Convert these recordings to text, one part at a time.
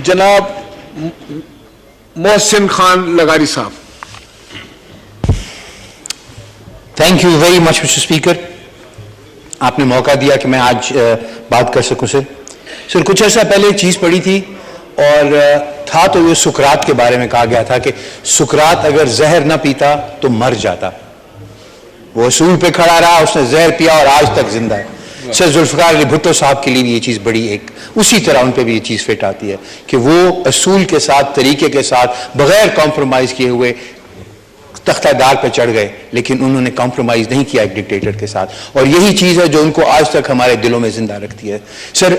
जनाब मोहसिन खान लगारी साहब। Thank you very much mister speaker, आपने मौका दिया कि मैं आज बात कर सकूं। सर कुछ अर्सा पहले एक चीज़ पढ़ी थी और था तो ये सुकरात के बारे में कहा गया था कि सुकरात अगर जहर ना पीता तो मर जाता। वो असूल पे खड़ा रहा, उसने जहर पिया और आज तक जिंदा है। सर जुल्फिकार अली भुट्टो साहब के लिए भी ये चीज़ बड़ी एक उसी तरह उन पे भी ये चीज़ फिट आती है कि वो असूल के साथ, तरीके के साथ, बगैर कॉम्प्रोमाइज किए हुए तख्तादार पे चढ़ गए, लेकिन उन्होंने कॉम्प्रोमाइज नहीं किया एक डिक्टेटर के साथ। और यही चीज़ है जो उनको आज तक हमारे दिलों में जिंदा रखती है। सर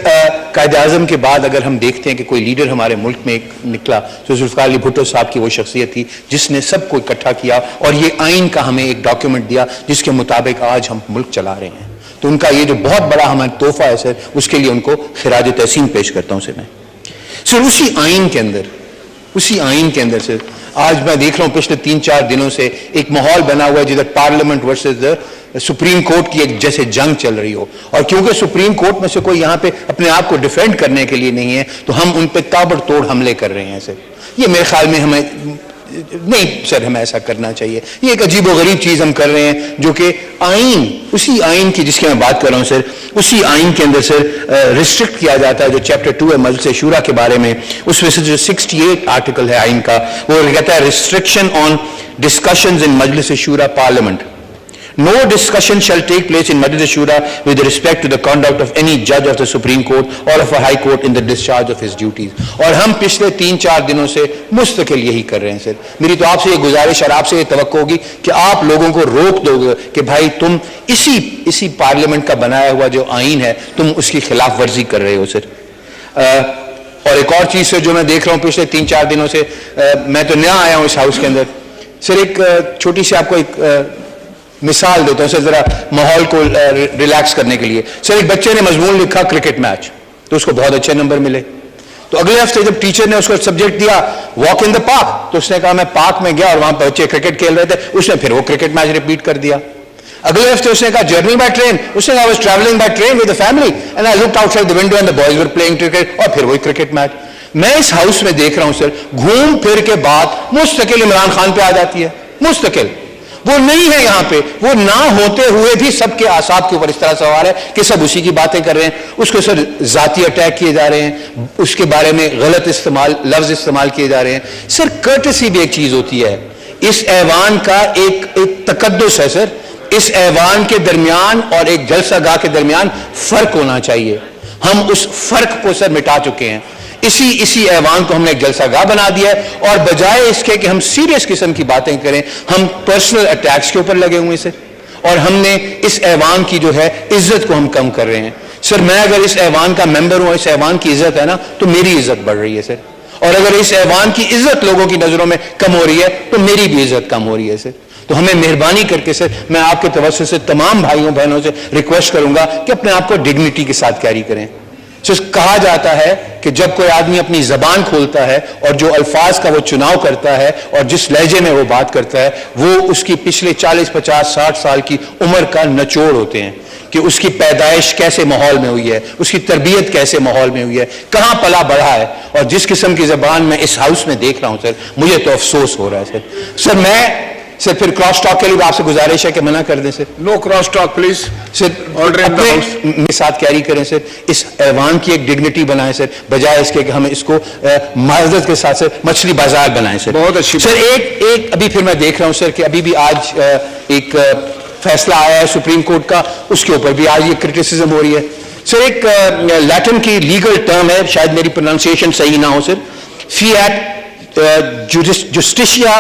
कायद आज़म के बाद अगर हम देखते हैं कि कोई लीडर हमारे मुल्क में निकला तो जुल्फिकार अली भुट्टो साहब की वो शख्सियत थी जिसने सबको इकट्ठा किया और ये आइन का हमें एक डॉक्यूमेंट दिया जिसके मुताबिक आज हम मुल्क चला रहे हैं। तो उनका ये जो बहुत बड़ा हमारा तोहफा है सर, उसके लिए उनको खिराज तहसीन पेश करता हूँ सर मैं। सर उसी आइन के अंदर सर आज मैं देख रहा हूं पिछले 3-4 दिनों से एक माहौल बना हुआ है जिधर parliament versus the supreme court की एक जैसे जंग चल रही हो। और क्योंकि सुप्रीम कोर्ट में से कोई यहां पे अपने आप को डिफेंड करने के लिए नहीं है तो हम उन पे ताबड़तोड़ हमले कर रहे हैं सर। ये मेरे ख्याल में हमें नहीं सर, हमें ऐसा करना चाहिए। ये एक अजीब व गरीब चीज हम कर रहे हैं जो कि आइन, उसी आइन की जिसकी मैं बात कर रहा हूं सर, उसी आइन के अंदर सर रिस्ट्रिक्ट किया जाता है जो चैप्टर 2 है मजलिस शूरा के बारे में। उसमें से जो 68 आर्टिकल है आइन का, वो कहता है restriction on discussions in Majlis Shura parliament. No discussion shall take place in Majlis Shura with respect to the conduct of any judge of the Supreme Court or of a High Court in the discharge of his duties. और हम पिछले 3-4 दिनों से मुस्तकिल यही कर रहे हैं सर। मेरी तो आपसे ये गुजारिश और आपसे ये तवक्को होगी कि आप लोगों को रोक दोगे कि भाई तुम इसी पार्लियामेंट का बनाया हुआ जो आइन है तुम उसकी खिलाफ वर्जी कर रहे हो सर। और एक और चीज से जो मैं देख रहा हूँ पिछले 3-4 दिनों से, मैं तो नया आया हूँ इस हाउस के अंदर सर, एक छोटी सी आपको एक मिसाल देता हूं सर जरा माहौल को रिलैक्स करने के लिए। सर एक बच्चे ने मजमून लिखा क्रिकेट मैच, तो उसको बहुत अच्छे नंबर मिले। तो अगले हफ्ते जब टीचर ने उसको सब्जेक्ट दिया वॉक इन द पार्क, तो उसने कहा मैं पार्क में गया और वहां पर बच्चे क्रिकेट खेल रहे थे, उसने फिर वो क्रिकेट मैच रिपीट कर दिया। अगले हफ्ते उसने कहा जर्नी बाय ट्रेन, उसने कहा I was travelling by train with the family and I looked outside the window and the boys were playing cricket, और फिर वही क्रिकेट मैच। मैं इस हाउस में देख रहा हूं सर, घूम फिर के बात मुस्तकिल इमरान खान पे आ जाती है। मुस्तकिल वो नहीं है यहाँ पे, वो ना होते हुए भी सबके आसाब के ऊपर इस तरह सवाल है कि सब उसी की बातें कर रहे हैं। उसको सर जाती अटैक किए जा रहे हैं, उसके बारे में गलत लफ्ज इस्तेमाल किए जा रहे हैं। सर कर्टसी भी एक चीज होती है, इस ऐवान का एक तकद्दुस है सर। इस ऐवान के दरमियान और एक जलसागाह के दरमियान फर्क होना चाहिए। हम उस फर्क को सर मिटा चुके हैं। इसी ऐवान को हमने एक जलसागाह बना दिया है और बजाय इसके कि हम सीरियस किस्म की बातें करें, हम पर्सनल अटैक्स के ऊपर लगे हुए सर। और हमने इस ऐवान की जो है इज्जत को हम कम कर रहे हैं सर। मैं अगर इस ऐवान का मेंबर हूं, इस ऐवान की इज्जत है ना, तो मेरी इज्जत बढ़ रही है सर। और अगर इस ऐवान की इज्जत लोगों की नजरों में कम हो रही है तो मेरी भी इज्जत कम हो रही है सर। तो हमें मेहरबानी करके सर मैं आपके तवज्जुह से तमाम भाइयों बहनों से रिक्वेस्ट करूंगा कि अपने आप को डिग्निटी के साथ कैरी करें। कहा जाता है कि जब कोई आदमी अपनी जबान खोलता है और जो अल्फाज का वो चुनाव करता है और जिस लहजे में वो बात करता है, वो उसकी पिछले 40, 50, 60 साल की उम्र का निचोड़ होते हैं कि उसकी पैदाइश कैसे माहौल में हुई है, उसकी तरबियत कैसे माहौल में हुई है, कहाँ पला बढ़ा है। और जिस किस्म की जबान मैं इस हाउस में देख रहा हूं सर, मुझे तो अफसोस हो रहा है सर। मैं सर फिर क्रॉस टॉक के लिए आपसे गुजारिश है कि मना कर दें sir. No cross talk please sir. अपने साथ कैरी करें सर, इस ऐवान की एक डिग्निटी बनाएं सर, बजाय इसके कि हम इसको माजरत के साथ सर मछली बाजार बनाएं सर। बहुत अच्छी सर। एक अभी फिर मैं देख रहा हूं सर कि अभी भी आज एक फैसला आया है सुप्रीम कोर्ट का, उसके ऊपर भी आज ये क्रिटिसिज्म हो रही है सर। एक लैटिन की लीगल टर्म है, शायद मेरी प्रोनाउंसिएशन सही ना हो सर, फिएट जुस्टिशिया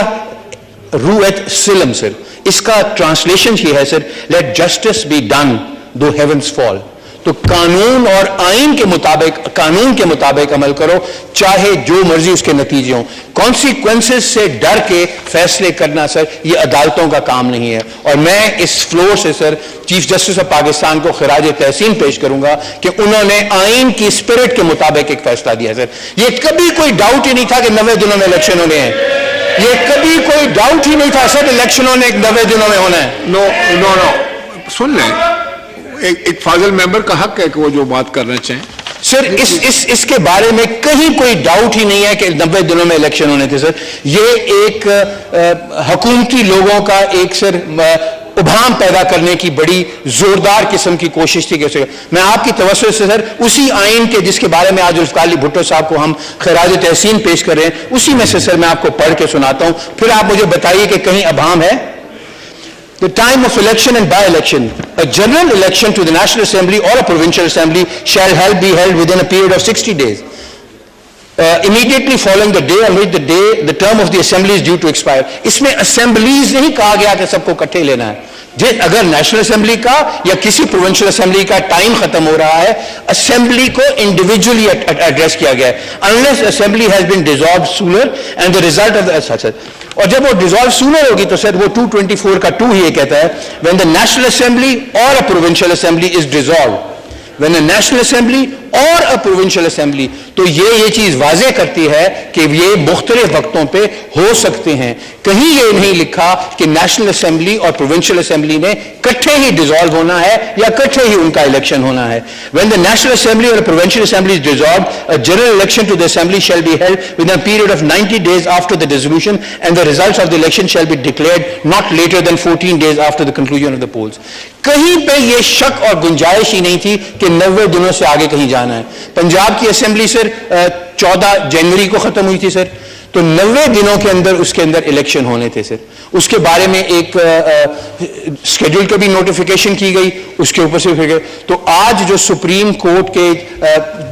रूएट सिलम सर। इसका ट्रांसलेशन ये है sir, let justice be done though heavens fall. तो कानून और आइन के मुताबिक, कानून के मुताबिक अमल करो, चाहे जो मर्जी उसके नतीजे हों। कॉन्सिक्वेंसेस से डर के फैसले करना सर ये अदालतों का काम नहीं है। और मैं इस फ्लोर से sir chief justice of Pakistan को खिराज तहसीन पेश करूंगा कि उन्होंने आइन की स्पिरिट के मुताबिक एक फैसला दिया सर। ये कभी कोई डाउट ही नहीं था कि 90 दिनों में इलेक्शन होने हैं, ये कभी कोई डाउट ही नहीं था सर इलेक्शनों ने 90 दिनों में होना है। नो नो नो, सुन लें, एक फाजिल मेंबर का हक है कि वो जो बात करना चाहें। سر اس کے بارے میں کہیں کوئی ڈاؤٹ ہی نہیں ہے کہ 90 دنوں میں الیکشن ہونے تھے سر. یہ ایک حکومتی لوگوں کا ایک سر ابہام پیدا کرنے کی بڑی زوردار قسم کی کوشش تھی. میں آپ کی توسط سے سر اسی آئین کے جس کے بارے میں آج ذوالفقار علی بھٹو صاحب کو ہم خراج تحسین پیش کر رہے ہیں اسی میں سے سر میں آپ کو پڑھ کے سناتا ہوں, پھر آپ مجھے بتائیے کہ کہیں ابہام ہے. The time of election and by-election. A general election to the National Assembly or a provincial assembly shall be held within a period of 60 days. Immediately following the day on which the term of the assembly is due to expire. اس میں assemblies نہیں کہا گیا کہ سب کو اکٹھے لینا ہے. اگر نیشنل اسمبلی کا یا کسی پروونشل اسمبلی کا ٹائم ختم ہو رہا ہے, اسمبلی کو انڈیویجولی ایڈریس کیا گیا ہے. unless assembly has been dissolved sooner and the result of the اور جب وہ ڈیزالو سونر ہوگی تو سر وہ 224 کا 2 ہی یہ کہتا ہے when the national assembly or a provincial assembly is dissolved. when a national assembly or a provincial assembly, تو یہ چیز واضح کرتی ہے کہ یہ مختلف وقتوں پہ ہو سکتے ہیں. کہیں یہ نہیں لکھا کہ نیشنل اسمبلی اور پروونشل اسمبلی نے کٹھے ہی ڈیزالو ہونا ہے یا کٹھے ہی ان کا الیکشن ہونا ہے. when the national assembly or a provincial assembly is dissolved, a general election to the assembly shall be held within a period of 90 days after the dissolution and the results of the election shall be declared not later than 14 days after the conclusion of the polls. کہیں پہ یہ شک اور گنجائش ہی نہیں تھی کہ 90 دنوں سے آگے کہیں جانا ہے. پنجاب کی اسمبلی سر 14 جنوری کو ختم ہوئی تھی سر, تو 90 دنوں کے اندر اس کے اندر الیکشن ہونے تھے سر. اس کے بارے میں ایک اسکیڈول کا بھی نوٹیفیکیشن کی گئی, اس کے اوپر سے تو آج جو سپریم کورٹ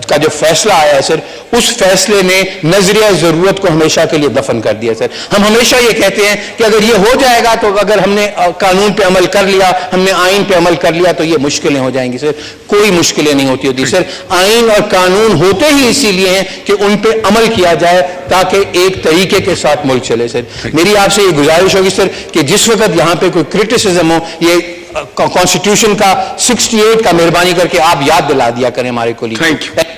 کا جو فیصلہ آیا ہے سر, اس فیصلے نے نظریہ ضرورت کو ہمیشہ کے لیے دفن کر دیا سر. ہم ہمیشہ یہ کہتے ہیں کہ اگر یہ ہو جائے گا تو اگر ہم نے قانون پہ عمل کر لیا, ہم نے آئین پہ عمل کر لیا تو یہ مشکلیں ہو جائیں گی سر. کوئی مشکلیں نہیں ہوتی سر. آئین اور قانون ہوتے ہی اسی لیے ہیں کہ ان پہ عمل کیا جائے تاکہ ایک طریقے کے ساتھ ملک چلے سر. میری آپ سے یہ گزارش ہوگی سر کہ جس وقت یہاں پہ کوئی کرٹیسزم ہو, یہ کانسٹیٹیوشن کا 68 کا مہربانی کر کے آپ یاد دلا دیا کریں ہمارے کولیگ. Thank you.